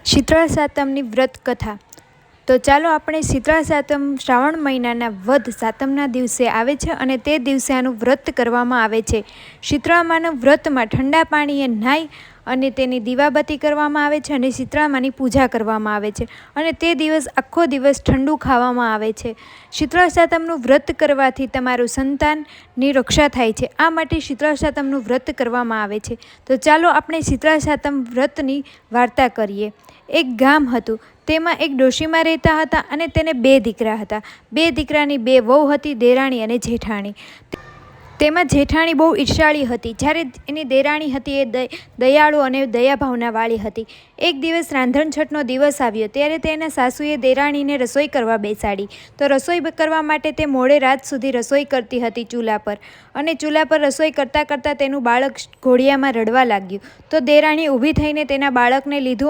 શીતળા સાતમની વ્રત કથા. તો ચાલો આપણે શીતળા સાતમ શ્રાવણ મહિનાના વધ સાતમના દિવસે આવે છે અને તે દિવસે આનું વ્રત કરવામાં આવે છે. શીતળામાના વ્રતમાં ઠંડા પાણીએ નાહી અને તેની દીવાબત્તી કરવામાં આવે છે અને શીતળામાની પૂજા કરવામાં આવે છે અને તે દિવસ આખો દિવસ ઠંડુ ખાવામાં આવે છે. શીતળા સાતમનું વ્રત કરવાથી તમારું સંતાનની રક્ષા થાય છે. આ માટે શીતળા સાતમનું વ્રત કરવામાં આવે છે. તો ચાલો આપણે શીતળા સાતમ વ્રતની વાર્તા કરીએ. એક ગામ હતું. તેમાં એક ડોશીમા રહેતા હતા અને તેને 2 દીકરા હતા. 2 દીકરાની 2 વહુ હતી, દેરાણી અને જેઠાણી. તેમાં જેઠાણી બહુ ઈર્ષાળી હતી, જ્યારે એની દેરાણી હતી એ દયાળુ અને દયાભાવના વાળી હતી. એક દિવસ રાંધણછઠનો દિવસ આવ્યો ત્યારે તેના સાસુએ દેરાણીને રસોઈ કરવા બેસાડી. તો રસોઈ કરવા માટે તે મોડે રાત સુધી રસોઈ કરતી હતી ચૂલા પર. અને ચૂલા પર રસોઈ કરતાં કરતાં તેનું બાળક ઘોડિયામાં રડવા લાગ્યું. તો દેરાણી ઊભી થઈને તેના બાળકને લીધું